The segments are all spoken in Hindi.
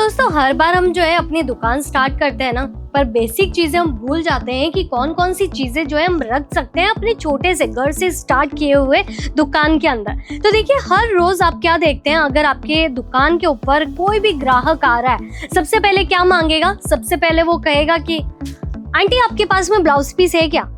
दोस्तों हर बार हम जो है अपनी दुकान स्टार्ट करते हैं ना, पर बेसिक चीजें हम भूल जाते हैं कि कौन कौन सी चीजें जो है हम रख सकते हैं अपने छोटे से घर से स्टार्ट किए हुए दुकान के अंदर। तो देखिए हर रोज आप क्या देखते हैं, अगर आपके दुकान के ऊपर कोई भी ग्राहक आ रहा है, सबसे पहले क्या मांगेगा? सबसे पहले वो कहेगा कि आंटी आपके पास में ब्लाउज पीस है क्या?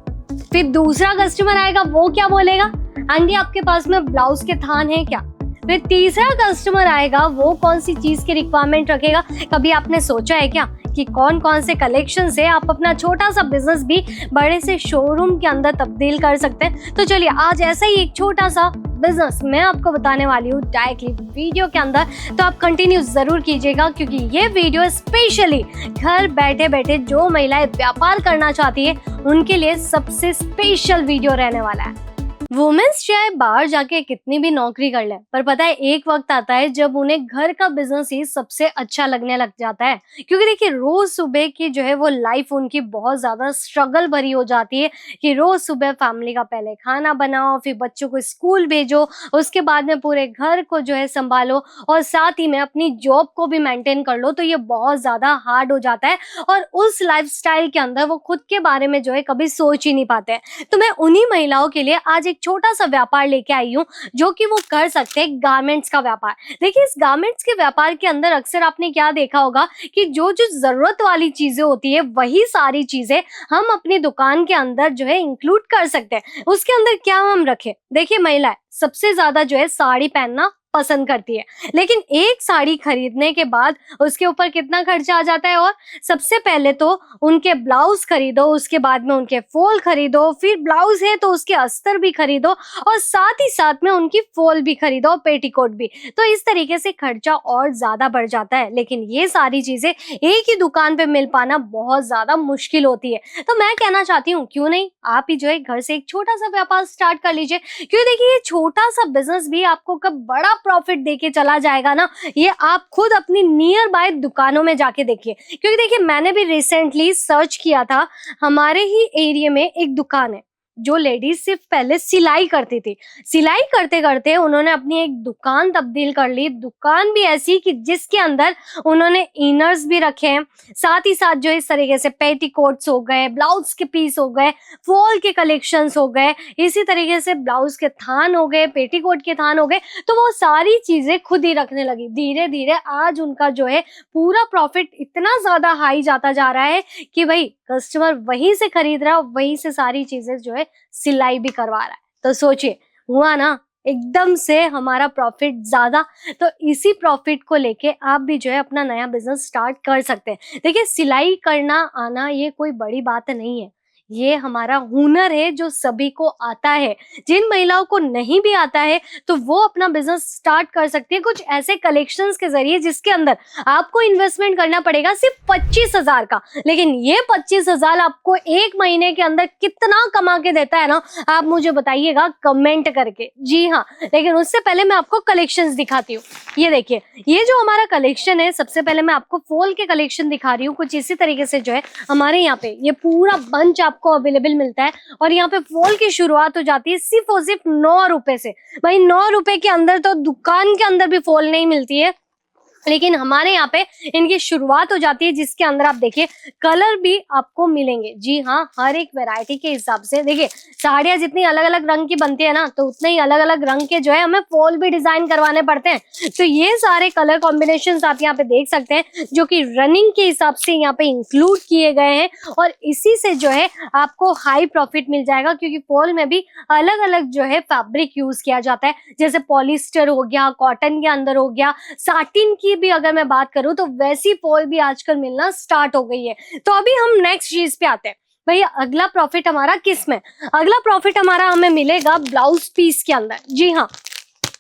फिर दूसरा कस्टमर आएगा, वो क्या बोलेगा? आंटी आपके पास में ब्लाउज के थान है क्या? फिर तीसरा कस्टमर आएगा, वो कौन सी चीज की रिक्वायरमेंट रखेगा? कभी आपने सोचा है क्या कि कौन कौन से कलेक्शन से आप अपना छोटा सा बिजनेस भी बड़े से शोरूम के अंदर तब्दील कर सकते हैं? तो चलिए आज ऐसा ही एक छोटा सा बिजनेस मैं आपको बताने वाली हूँ डायरेक्टली वीडियो के अंदर, तो आप कंटिन्यू जरूर कीजिएगा क्योंकि ये वीडियो स्पेशली घर बैठे बैठे जो महिलाएं व्यापार करना चाहती है उनके लिए सबसे स्पेशल वीडियो रहने वाला है। वुमेन्स चाहे बाहर जाके कितनी भी नौकरी कर ले, पर पता है एक वक्त आता है जब उन्हें घर का बिजनेस ही सबसे अच्छा लगने लग जाता है। क्योंकि देखिए रोज सुबह की जो है वो लाइफ उनकी बहुत ज्यादा स्ट्रगल भरी हो जाती है कि रोज सुबह फैमिली का पहले खाना बनाओ, फिर बच्चों को स्कूल भेजो, उसके बाद में पूरे घर को जो है संभालो और साथ ही में अपनी जॉब को भी मेंटेन कर लो। तो ये बहुत ज्यादा हार्ड हो जाता है और उस लाइफस्टाइल के अंदर वो खुद के बारे में जो है कभी सोच ही नहीं पाते। तो मैं उन्हीं महिलाओं के लिए आज छोटा सा व्यापार लेके आई हूँ जो कि वो कर सकते हैं, गारमेंट्स का व्यापार। देखिए इस गारमेंट्स के व्यापार के अंदर अक्सर आपने क्या देखा होगा कि जो जो जरूरत वाली चीजें होती है वही सारी चीजें हम अपनी दुकान के अंदर जो है इंक्लूड कर सकते हैं। उसके अंदर क्या हम रखें? देखिए महिलाएं सबसे ज्यादा जो है साड़ी पहनना पसंद करती है, लेकिन एक साड़ी खरीदने के बाद उसके ऊपर कितना खर्चा आ जाता है। और सबसे पहले तो उनके ब्लाउज खरीदो, उसके बाद में उनके फॉल खरीदो, फिर ब्लाउज है तो उसके अस्तर भी खरीदो और साथ ही साथ में उनकी फॉल भी खरीदो और पेटीकोट भी। तो इस तरीके से खर्चा और ज्यादा बढ़ जाता है, लेकिन ये सारी चीजें एक ही दुकान पे मिल पाना बहुत ज्यादा मुश्किल होती है। तो मैं कहना चाहती हूँ क्यों नहीं आप ही जो है घर से एक छोटा सा व्यापार स्टार्ट कर लीजिए। क्यों देखिए ये छोटा सा बिजनेस भी आपको कब बड़ा प्रॉफिट देके चला जाएगा ना, ये आप खुद अपनी नियर बाय दुकानों में जाके देखिए। क्योंकि देखिए मैंने भी रिसेंटली सर्च किया था, हमारे ही एरिया में एक दुकान है जो लेडीज सिर्फ पहले सिलाई करती थी। सिलाई करते करते उन्होंने अपनी एक दुकान तब्दील कर ली, दुकान भी ऐसी कि जिसके अंदर उन्होंने इनर्स भी रखे हैं, साथ ही साथ जो इस तरीके से पेटीकोट्स हो गए, ब्लाउज के पीस हो गए, फॉल के कलेक्शंस हो गए, इसी तरीके से ब्लाउज के थान हो गए, पेटीकोट के थान हो गए। तो वो सारी चीजें खुद ही रखने लगी। धीरे धीरे आज उनका जो है पूरा प्रॉफिट इतना ज्यादा हाई जाता जा रहा है कि भाई कस्टमर वहीं से खरीद रहा है और वहीं से सारी चीजें जो है सिलाई भी करवा रहा है। तो सोचिए हुआ ना एकदम से हमारा प्रॉफिट ज्यादा। तो इसी प्रॉफिट को लेके आप भी जो है अपना नया बिजनेस स्टार्ट कर सकते हैं। देखिए सिलाई करना आना ये कोई बड़ी बात नहीं है, ये हमारा हुनर है जो सभी को आता है। जिन महिलाओं को नहीं भी आता है तो वो अपना बिजनेस स्टार्ट कर सकती है कुछ ऐसे कलेक्शंस के जरिए जिसके अंदर आपको इन्वेस्टमेंट करना पड़ेगा सिर्फ 25,000 का, लेकिन ये 25,000 आपको एक महीने के अंदर कितना कमा के देता है ना, आप मुझे बताइएगा कमेंट करके। जी हाँ, लेकिन उससे पहले मैं आपको कलेक्शंस दिखाती हूँ। ये देखिए ये जो हमारा कलेक्शन है, सबसे पहले मैं आपको फॉल के कलेक्शन दिखा रही हूँ। कुछ इसी तरीके से जो है हमारे यहाँ पे ये पूरा बंच आपको अवेलेबल मिलता है और यहाँ पे फॉल की शुरुआत हो जाती है सिर्फ और सिर्फ 9 रुपए से। भाई 9 रुपए के अंदर तो दुकान के अंदर भी फॉल नहीं मिलती है, लेकिन हमारे यहाँ पे इनकी शुरुआत हो जाती है जिसके अंदर आप देखिए कलर भी आपको मिलेंगे। जी हाँ, हर एक वैरायटी के हिसाब से। देखिए साड़ियाँ जितनी अलग अलग रंग की बनती है ना, तो उतने ही अलग अलग रंग के जो है हमें फॉल भी डिजाइन करवाने पड़ते हैं। तो ये सारे कलर कॉम्बिनेशंस आप यहाँ पे देख सकते हैं जो कि रनिंग के हिसाब से यहाँ पे इंक्लूड किए गए हैं और इसी से जो है आपको हाई प्रॉफिट मिल जाएगा। क्योंकि फॉल में भी अलग अलग जो है फैब्रिक यूज किया जाता है, जैसे पॉलिस्टर हो गया, कॉटन के अंदर हो गया, साटिन की भी अगर मैं बात करूं तो वैसी फॉल भी आजकल मिलना स्टार्ट हो गई है। तो अभी हम नेक्स्ट चीज पे आते हैं। भैया अगला प्रॉफिट हमारा किस में? अगला प्रॉफिट हमारा हमें मिलेगा ब्लाउज पीस के अंदर। जी हाँ,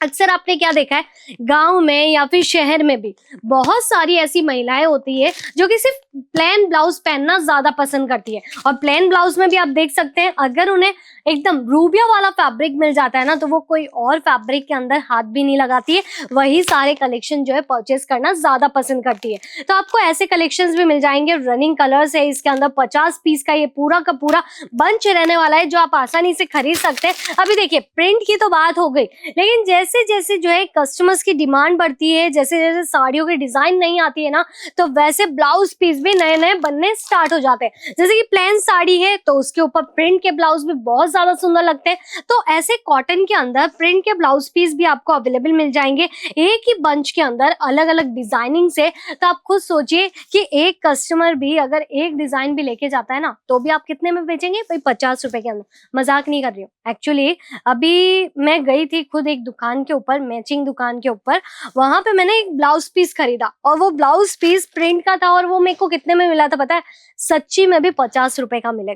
अक्सर आपने क्या देखा है गांव में या फिर शहर में भी बहुत सारी ऐसी महिलाएं होती है जो कि सिर्फ प्लेन ब्लाउज पहनना ज्यादा पसंद करती है। और प्लेन ब्लाउज में भी आप देख सकते हैं अगर उन्हें एकदम रूबिया वाला फैब्रिक मिल जाता है ना, तो वो कोई और फैब्रिक के अंदर हाथ भी नहीं लगाती है, वही सारे कलेक्शन जो है परचेस करना ज्यादा पसंद करती है। तो आपको ऐसे कलेक्शंस भी मिल जाएंगे। रनिंग कलर्स है इसके अंदर, 50 पीस का ये पूरा का पूरा बंच रहने वाला है जो आप आसानी से खरीद सकते हैं। अभी देखिए प्रिंट की तो बात हो गई, लेकिन जैसे जैसे जैसे जो है कस्टमर्स की डिमांड बढ़ती है, जैसे जैसे साड़ियों की डिजाइन नहीं आती है ना, तो वैसे ब्लाउज पीस भी नए नए बनने स्टार्ट हो जाते हैं। जैसे कि प्लेन साड़ी है तो उसके ऊपर प्रिंट के ब्लाउज भी बहुत ज्यादा सुंदर लगते हैं। तो ऐसे कॉटन के अंदर प्रिंट के ब्लाउज पीस भी आपको अवेलेबल मिल जाएंगे एक ही बंच के अंदर, अलग अलग डिजाइनिंग से। तो आप खुद सोचिए कि एक कस्टमर भी अगर एक डिजाइन भी लेके जाता है ना, तो भी आप कितने में बेचेंगे भाई? 50 रुपए के अंदर। मजाक नहीं कर रही हूँ। एक्चुअली अभी मैं गई थी खुद एक दुकान के ऊपर, मैचिंग दुकान के ऊपर। वहां पे मैंने एक ब्लाउज पीस खरीदा और वो ब्लाउज पीस प्रिंट का था और वो मेरे को कितने में मिला था पता है? सच्ची में भी 50 रुपए का मिल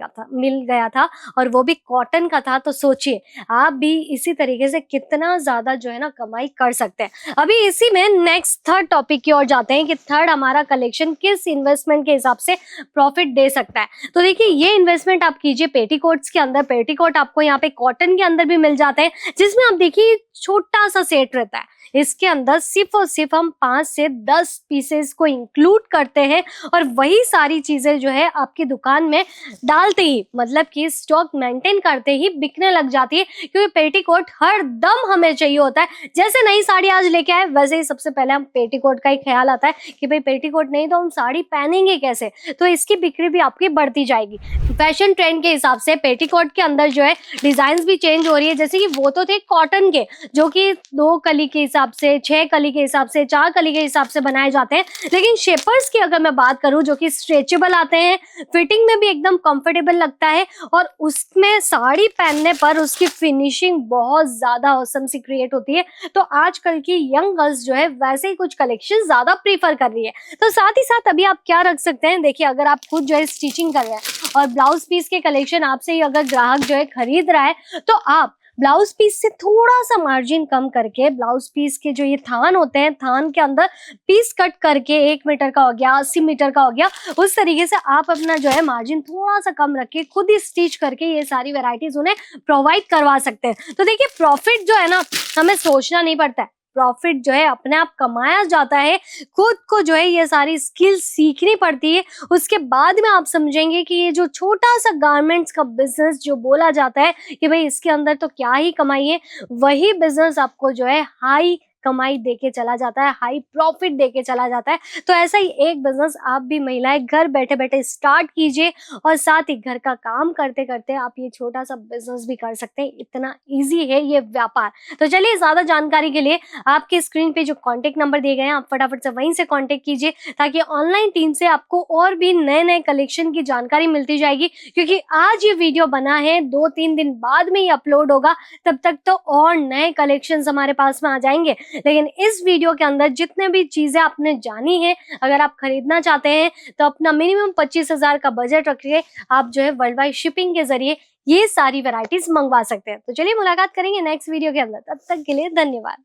गया था, और वो भी कॉटन का था। तो सोचिए आप भी इसी तरीके से कितना ज्यादा जो है ना कमाई कर सकते हैं। अभी इसी में नेक्स्ट थर्ड टॉपिक की ओर जाते हैं कि थर्ड हमारा कलेक्शन किस इन्वेस्टमेंट के हिसाब से प्रॉफिट दे सकता है। तो देखिए ये इन्वेस्टमेंट आप कीजिए पेटीकोट्स के अंदर। पेटीकोट आपको यहाँ पे कॉटन के अंदर भी मिल जाते हैं, जिसमें आप देखिए छोटा सा सेट रहता है। इसके अंदर सिर्फ और सिर्फ हम 5 से 10 पीसेस को इंक्लूड करते हैं, और वही सारी चीजें जो है आपकी दुकान में डालते ही, मतलब कि स्टॉक मेंटेन करते ही बिकने लग जाती है। क्योंकि पेटीकोट हर दम हमें चाहिए होता है। जैसे नई साड़ी आज लेके आए, वैसे ही सबसे पहले हम पेटीकोट का ही ख्याल आता है कि भाई पेटीकोट नहीं तो हम साड़ी पहनेंगे कैसे। तो इसकी बिक्री भी आपकी बढ़ती जाएगी। फैशन ट्रेंड के हिसाब से पेटीकोट के अंदर जो है डिजाइन भी चेंज हो रही है। जैसे कि वो तो थे कॉटन के, जो कि 2 कली के हिसाब से, 6 कली के हिसाब से, 4 कली के हिसाब से बनाए जाते हैं। लेकिन शेपर्स की अगर मैं बात करूं, जो कि स्ट्रेचेबल आते हैं, फिटिंग में भी एकदम कंफर्टेबल लगता है, और उसमें साड़ी पहनने पर उसकी फिनिशिंग बहुत ज्यादा ऑसम सी क्रिएट होती है। तो आजकल की यंग गर्ल्स जो है वैसे ही कुछ कलेक्शन ज्यादा प्रीफर कर रही है। तो साथ ही साथ अभी आप क्या रख सकते हैं, देखिए अगर आप खुद जो है स्टिचिंग कर रहे हैं और ब्लाउज पीस के कलेक्शन आपसे ही अगर ग्राहक जो है खरीद रहा है, तो आप ब्लाउज पीस से थोड़ा सा मार्जिन कम करके, ब्लाउज पीस के जो ये थान होते हैं, थान के अंदर पीस कट करके 1 मीटर का हो गया, 80 मीटर का हो गया, उस तरीके से आप अपना जो है मार्जिन थोड़ा सा कम रख के खुद ही स्टिच करके ये सारी वैरायटीज उन्हें प्रोवाइड करवा सकते हैं। तो देखिए प्रॉफिट जो है ना, हमें सोचना नहीं पड़ता है, प्रॉफिट जो है अपने आप कमाया जाता है। खुद को जो है ये सारी स्किल सीखनी पड़ती है, उसके बाद में आप समझेंगे कि ये जो छोटा सा गारमेंट्स का बिजनेस जो बोला जाता है कि भाई इसके अंदर तो क्या ही कमाई है, वही बिजनेस आपको जो है हाई कमाई देके चला जाता है, हाई प्रॉफिट देके चला जाता है। तो ऐसा ही एक बिजनेस आप भी महिलाएं घर बैठे बैठे स्टार्ट कीजिए, और साथ ही घर का काम करते करते आप ये छोटा सा बिजनेस भी कर सकते हैं। इतना इजी है ये व्यापार। तो चलिए ज्यादा जानकारी के लिए आपके स्क्रीन पे जो कॉन्टेक्ट नंबर दिए गए हैं, आप फटाफट से वहीं से कॉन्टेक्ट कीजिए, ताकि ऑनलाइन टीम से आपको और भी नए नए कलेक्शन की जानकारी मिलती जाएगी। क्योंकि आज ये वीडियो बना है, 2-3 दिन बाद में ही अपलोड होगा, तब तक तो और नए कलेक्शंस हमारे पास में आ जाएंगे। लेकिन इस वीडियो के अंदर जितने भी चीजें आपने जानी है, अगर आप खरीदना चाहते हैं तो अपना मिनिमम 25,000 का बजट रखिए। आप जो है वर्ल्ड वाइड शिपिंग के जरिए ये सारी वैरायटीज मंगवा सकते हैं। तो चलिए मुलाकात करेंगे नेक्स्ट वीडियो के अंदर। तब तक के लिए धन्यवाद।